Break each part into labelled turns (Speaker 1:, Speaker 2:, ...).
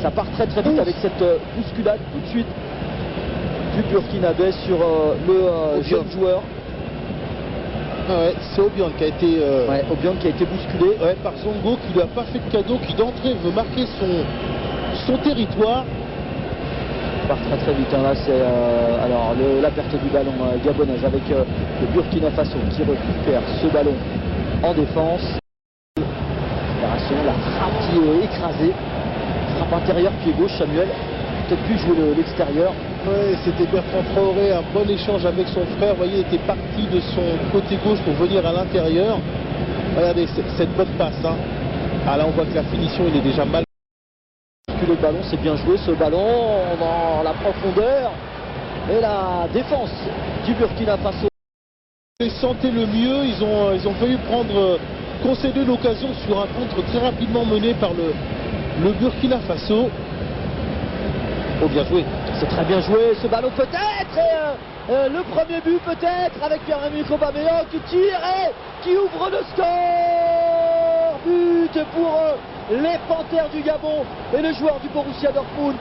Speaker 1: ça part très très vite avec cette bousculade tout de suite du Burkinabé sur le jeune joueur.
Speaker 2: Ouais, c'est Obiang qui a été
Speaker 1: Obiang qui a été bousculé
Speaker 2: par Zongo, qui lui a pas fait de cadeau, qui d'entrée veut marquer son territoire.
Speaker 1: Ça part très très vite, hein. Là c'est alors la perte du ballon gabonaise avec le Burkina Faso qui récupère ce ballon en défense. La frappe qui est écrasée, frappe intérieure pied gauche. Samuel peut-être pu jouer l'extérieur.
Speaker 2: Ouais, c'était Bertrand Traoré, un bon échange avec son frère. Vous voyez, il était parti de son côté gauche pour venir à l'intérieur. Regardez cette bonne passe, hein. Ah là on voit que la finition il est déjà mal.
Speaker 1: Le ballon, c'est bien joué ce ballon dans la profondeur et la défense du Burkina Faso.
Speaker 2: Ils sentaient le mieux, ils ont failli concéder l'occasion sur un contre très rapidement mené par le Burkina Faso. Oh, bien joué.
Speaker 1: C'est très bien joué ce ballon peut-être et le premier but peut-être avec Pierre-Emerick Aubameyang qui tire et qui ouvre le score. But pour les Panthères du Gabon et le joueur du Borussia Dortmund.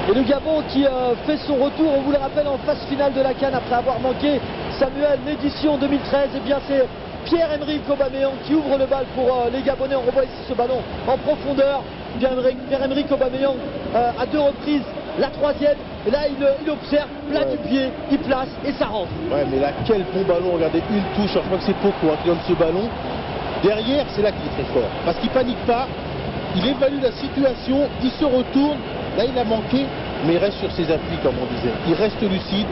Speaker 1: Et le Gabon qui fait son retour, on vous le rappelle, en phase finale de la CAN après avoir manqué Samuel l'édition 2013. Et bien c'est Pierre-Emerick Aubameyang qui ouvre le bal pour les Gabonais. On revoit ici ce ballon en profondeur. Pierre-Emerick Aubameyang à 2 reprises, la 3e, et là il observe, plat du pied, il place et ça rentre.
Speaker 2: Ouais, mais là quel bon ballon, regardez, une touche, je crois que c'est Poko qui donne ce ballon. Derrière, c'est là qu'il est très fort, parce qu'il panique pas, il évalue la situation, il se retourne, là il a manqué, mais il reste sur ses appuis comme on disait, il reste lucide.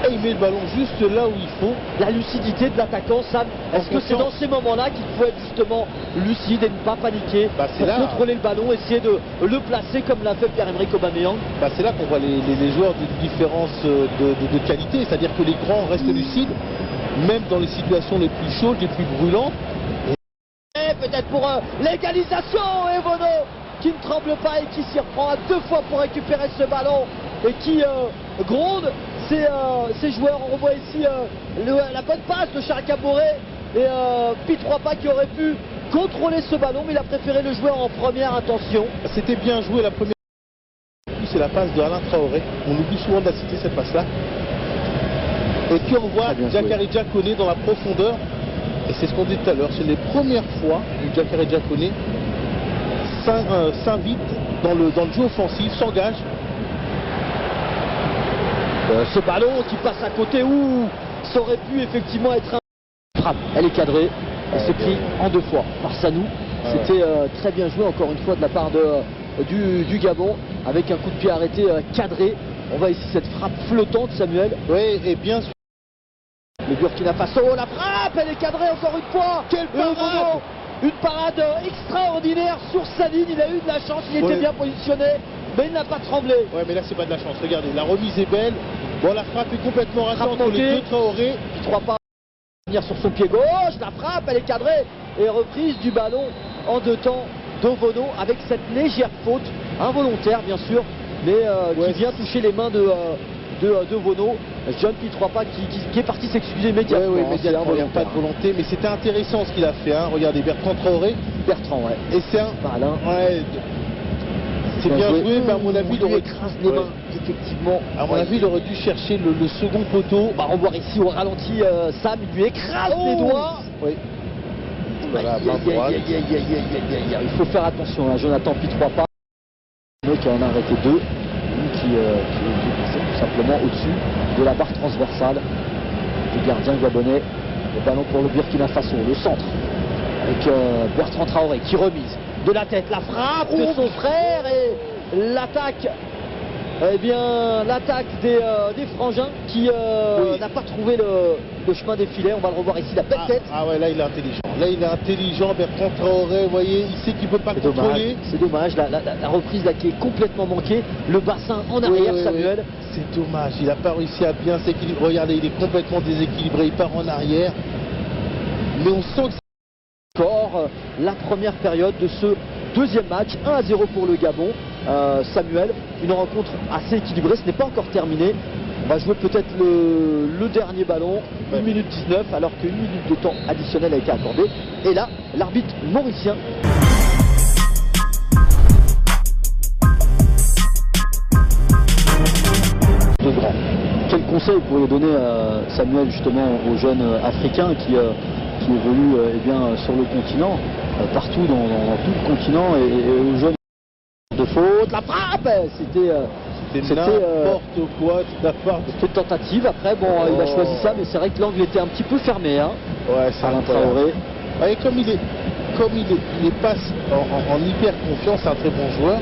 Speaker 2: Et il met le ballon juste là où il faut.
Speaker 1: La lucidité de l'attaquant, Sam, est-ce que c'est dans ces moments-là qu'il faut être justement lucide et ne pas paniquer pour contrôler le ballon, essayer de le placer comme l'a fait Pierre-Emerick Aubameyang?
Speaker 2: C'est là qu'on voit les joueurs d'une différence de qualité, c'est-à-dire que les grands restent lucides, même dans les situations les plus chaudes, les plus brûlantes.
Speaker 1: Et peut-être pour l'égalisation, et Bono qui ne tremble pas et qui s'y reprend à 2 fois pour récupérer ce ballon et qui gronde ces joueurs. On revoit ici la bonne passe de Charles Caboré et Pitroapa qui aurait pu contrôler ce ballon, mais il a préféré le jouer en première intention.
Speaker 2: C'était bien joué la première. C'est la passe de Alain Traoré. On oublie souvent de la citer cette passe-là. Et puis on voit Diakary Diakhoné dans la profondeur. Et c'est ce qu'on dit tout à l'heure. C'est les premières fois que Diakary Diakhoné s'invite dans le jeu offensif, s'engage.
Speaker 1: Ce ballon qui passe à côté, ça aurait pu effectivement être un frappe. Elle est cadrée, elle s'est prise en 2 fois par Sanou. C'était très bien joué encore une fois de la part du Gabon avec un coup de pied arrêté cadré. On voit ici cette frappe flottante, Samuel.
Speaker 2: Oui, et bien sûr.
Speaker 1: Le Burkina Faso, la frappe, elle est cadrée encore une fois.
Speaker 2: Quelle parade!
Speaker 1: Une parade extraordinaire sur sa ligne. Il a eu de la chance, il était bien positionné, mais il n'a pas tremblé.
Speaker 2: Ouais, mais là c'est pas de la chance. Regardez, la remise est belle. Bon, la frappe est complètement ratée entre les deux Traoré.
Speaker 1: Il ne croit pas venir sur son pied gauche. La frappe, elle est cadrée et reprise du ballon en 2 temps d'Ovono avec cette légère faute, involontaire bien sûr, mais qui vient toucher les mains de Vono. John Pitroapa qui est parti s'excuser immédiatement.
Speaker 2: Oui, immédiatement, il n'y a pas de volonté, mais c'était intéressant ce qu'il a fait. Hein. Regardez, Bertrand Traoré.
Speaker 1: Et
Speaker 2: c'est un
Speaker 1: malin.
Speaker 2: C'est bien joué, mais à mon avis, il aurait
Speaker 1: écrase les mains, effectivement.
Speaker 2: À mon avis, il aurait dû chercher le second poteau.
Speaker 1: On va revoir ici au ralenti Sam, il lui écrase les doigts.
Speaker 2: Oui. Voilà,
Speaker 1: il faut faire attention à Jonathan Pitroapa, qui en a arrêté 2. Qui est tout simplement au-dessus de la barre transversale du gardien gabonais. Le ballon pour le Burkina Faso, le centre avec Bertrand Traoré qui remise de la tête, la frappe de son frère et l'attaque. Eh bien, l'attaque des frangins qui n'a pas trouvé le chemin des filets. On va le revoir ici, la belle tête.
Speaker 2: Ah ouais, là il est intelligent. Là il est intelligent, Bertrand Traoré, vous voyez, il sait qu'il ne peut pas contrôler.
Speaker 1: C'est dommage, la reprise là qui est complètement manquée. Le bassin en arrière, Samuel.
Speaker 2: C'est dommage, il n'a pas réussi à bien s'équilibrer. Regardez, il est complètement déséquilibré, il part en arrière. Mais on sent que
Speaker 1: c'est encore la première période de ce 2e match, 1-0 pour le Gabon. Samuel, une rencontre assez équilibrée, ce n'est pas encore terminé. On va jouer peut-être le dernier ballon, 1 minute 19, alors qu'1 minute de temps additionnel a été accordé. Et là, l'arbitre mauricien conseils vous pourriez donner, Samuel, justement, aux jeunes Africains qui évoluent eh bien, sur le continent, partout dans tout le continent, et aux jeunes de faute, la frappe, c'était
Speaker 2: n'importe quoi de la part de...
Speaker 1: c'était une tentative. Après, bon, il a choisi ça, mais c'est vrai que l'angle était un petit peu fermé. Hein,
Speaker 2: ouais, c'est
Speaker 1: Alain Traoré.
Speaker 2: Et comme il est pas en hyper confiance, c'est un très bon joueur.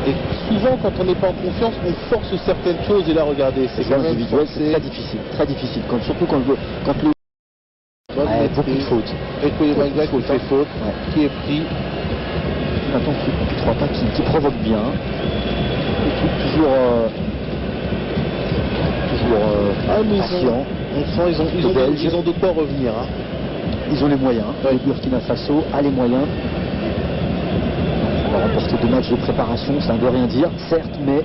Speaker 2: Et souvent, quand on n'est pas en confiance, on force certaines choses. Et là, regardez, c'est quand même
Speaker 1: individuel, c'est très difficile, surtout quand le ouais, beaucoup de fautes.
Speaker 2: Et Koulibaly qui fait faute, qui est pris.
Speaker 1: Attends, qui croit pas, qui provoque bien. Toujours patient.
Speaker 2: On sent ils ont de quoi revenir. Hein.
Speaker 1: Ils ont les moyens. Le Burkina Faso a les moyens. On va remporter 2 matchs de préparation, ça ne veut rien dire, certes, mais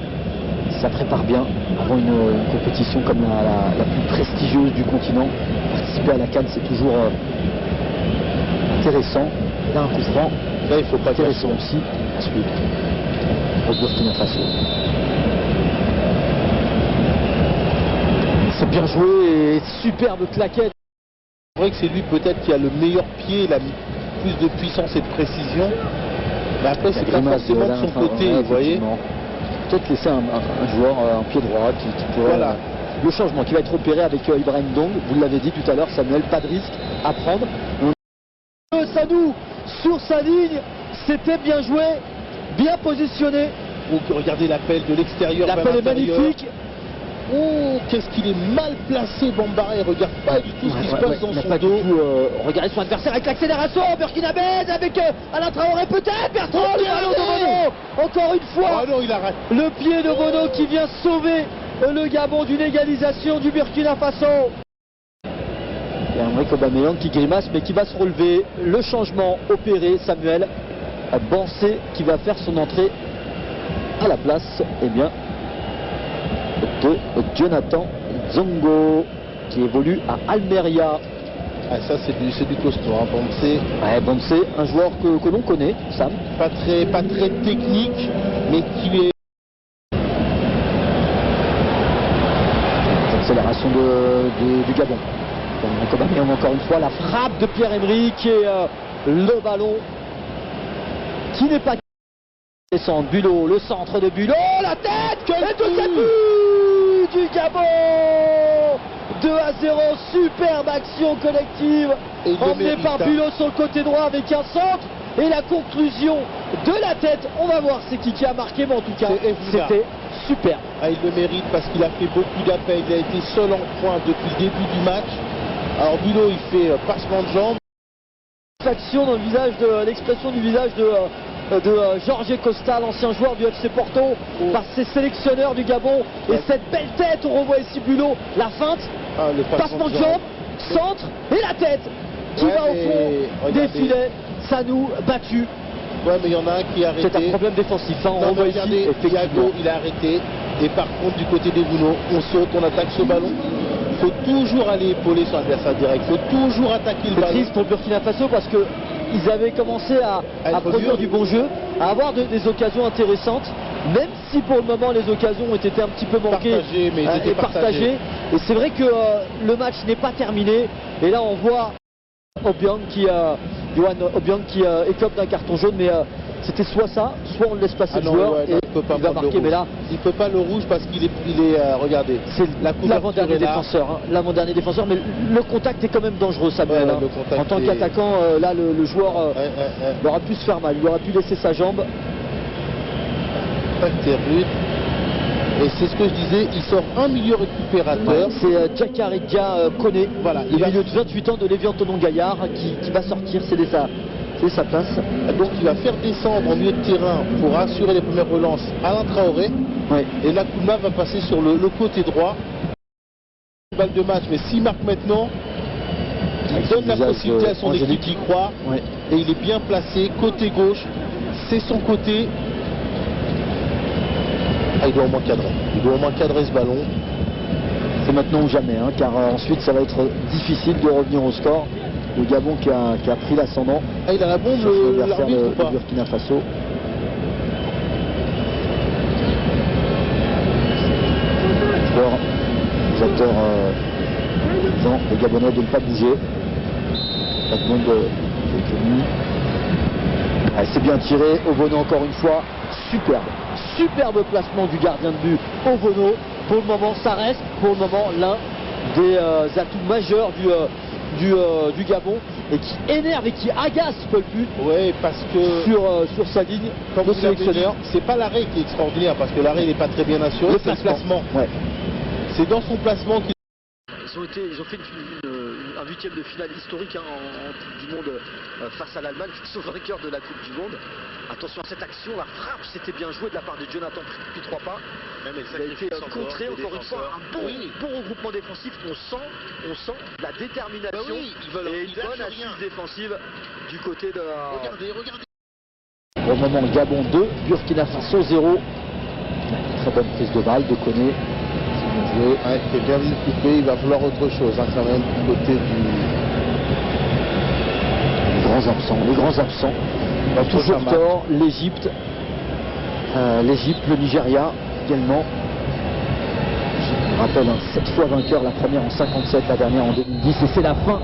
Speaker 1: ça prépare bien avant une compétition comme la plus prestigieuse du continent. Participer à la CAN, c'est toujours intéressant. Là, un coup franc,
Speaker 2: là, il faut pas
Speaker 1: intéressant aussi. Ensuite, au Burkina Faso. C'est bien joué et superbe claquette.
Speaker 2: C'est vrai que c'est lui peut-être qui a le meilleur pied, il a plus de puissance et de précision. Mais après, c'est pas forcément de son côté, vous voyez.
Speaker 1: Peut-être laisser un joueur, un pied droit qui pourrait... Voilà. Le changement qui va être opéré avec Ibrahim Ndong, vous l'avez dit tout à l'heure, Samuel, pas de risque à prendre. Sadou sur sa ligne, c'était bien joué, bien positionné.
Speaker 2: Donc, regardez l'appel de l'extérieur.
Speaker 1: L'appel est magnifique.
Speaker 2: Oh, qu'est-ce qu'il est mal placé, Bambara. Il regarde pas du tout ce qui se passe dans son dos.
Speaker 1: Regardez son adversaire avec l'accélération. Burkinabé avec Alain Traoré peut-être. Bertrand, le ballon de Bono. Encore une fois.
Speaker 2: Oh non, il arrête.
Speaker 1: Le pied de Bono qui vient sauver le Gabon d'une égalisation du Burkina Faso. Il y a Emerick Aubameyang qui grimace mais qui va se relever. Le changement opéré, Samuel. Bansé qui va faire son entrée à la place. Eh bien, de Jonathan Zongo qui évolue à Almeria.
Speaker 2: Ah, ça c'est du costaud, hein, Bansé.
Speaker 1: Ouais, Bansé, un joueur que l'on connaît, Sam.
Speaker 2: Pas très technique, mais qui est...
Speaker 1: Accélération du Gabon. Encore une fois, la frappe de Pierre-Emerick et le ballon qui n'est pas descendre. Bulot, le centre de Bulot, la tête et de cette but du Gabon. 2-0, superbe action collective emmenée par Bulot sur le côté droit avec un centre et la conclusion de la tête. On va voir c'est qui a marqué, mais en tout cas c'était super.
Speaker 2: Ah, il le mérite parce qu'il a fait beaucoup d'appels, il a été seul en pointe depuis le début du match. Alors Bulot il fait passement de jambes.
Speaker 1: L'action dans le visage l'expression du visage de Jorge Costa, l'ancien joueur du FC Porto, par ses sélectionneurs du Gabon. Et cette belle tête, on revoit ici Bulot, la feinte, passement de jambe, centre et la tête qui va au fond des filets. Sanou battu.
Speaker 2: Ouais, mais il y en a un qui a arrêté.
Speaker 1: C'est un problème défensif. Hein, on revoit ici,
Speaker 2: Thiago, il a arrêté. Et par contre, du côté des Bouno, on saute, on attaque ce ballon. Il faut toujours aller épauler son adversaire direct. Il faut toujours attaquer le ballon.
Speaker 1: C'est triste pour Burkina Faso parce que ils avaient commencé à produire du bon jeu, à avoir des occasions intéressantes, même si pour le moment les occasions ont été un petit peu manquées et partagées. Et c'est vrai que le match n'est pas terminé. Et là on voit Obiang Yohan Obiang qui écope d'un carton jaune, mais c'était soit ça, soit on le laisse passer le joueur et il va marquer. Mais là,
Speaker 2: il ne peut pas le rouge parce qu'il est regardez,
Speaker 1: c'est l'avant-dernier défenseur, hein, l'avant-dernier défenseur, mais le contact est quand même dangereux, Samuel. En tant qu'attaquant, là le joueur il aurait pu se faire mal, il aurait pu laisser sa jambe.
Speaker 2: Et c'est ce que je disais, il sort un milieu récupérateur.
Speaker 1: C'est Djakaridja Kone, voilà, le milieu de 28 ans de Lévian Tonon-Gaillard qui va sortir, c'est sa place.
Speaker 2: Donc il va faire descendre en milieu de terrain pour assurer les premières relances Alain Traoré.
Speaker 1: Ouais.
Speaker 2: Et là Kouma va passer sur le côté droit. Balle de match, mais s'il marque maintenant, il donne la possibilité à son équipe d'y croire.
Speaker 1: Ouais.
Speaker 2: Et il est bien placé, côté gauche, c'est son côté. Ah, il doit au moins cadrer. Il doit au moins cadrer ce ballon.
Speaker 1: C'est maintenant ou jamais, hein, car ensuite ça va être difficile de revenir au score. Le Gabon qui a pris l'ascendant.
Speaker 2: Ah, il a la bombe, l'arbitre ou pas?
Speaker 1: Burkina Faso. acteurs disant les Gabonais de ne pas bouger. Pas de monde qui est tenu. Ouais, c'est bien tiré. Ovono encore une fois. Superbe placement du gardien de but Ovono. Pour le moment, ça reste pour le moment l'un des atouts majeurs du Gabon et qui énerve et qui agace Paul Put.
Speaker 2: Oui, parce que
Speaker 1: sur sa ligne
Speaker 2: comme
Speaker 1: de
Speaker 2: vous l'avez
Speaker 1: sélectionneur.
Speaker 2: dit, c'est pas l'arrêt qui est extraordinaire parce que l'arrêt n'est pas très bien assuré,
Speaker 1: Le
Speaker 2: c'est le placement.
Speaker 1: Ouais.
Speaker 2: C'est dans son placement qu'il
Speaker 3: Ils ont fait un huitième de finale historique en Coupe du Monde face à l'Allemagne, face au vainqueur de la Coupe du Monde. Attention à cette action, la frappe, c'était bien joué de la part de Jonathan puis 3 pas. Il a été contré encore une fois, un bon regroupement défensif. On sent la détermination et une bonne assise défensive du côté de la...
Speaker 2: Regardez.
Speaker 1: Pour le moment, Gabon 2, Burkina Faso 0. Très bonne prise de balle de Koné. C'est bien joué.
Speaker 2: Ouais, c'est bien vu coupé, il va falloir autre chose, hein, quand même, du côté du...
Speaker 1: Les grands absents. Toujours tort, l'Égypte, le Nigeria également. Je vous rappelle, 7 fois vainqueur, la première en 57, la dernière en 2010, et c'est la fin.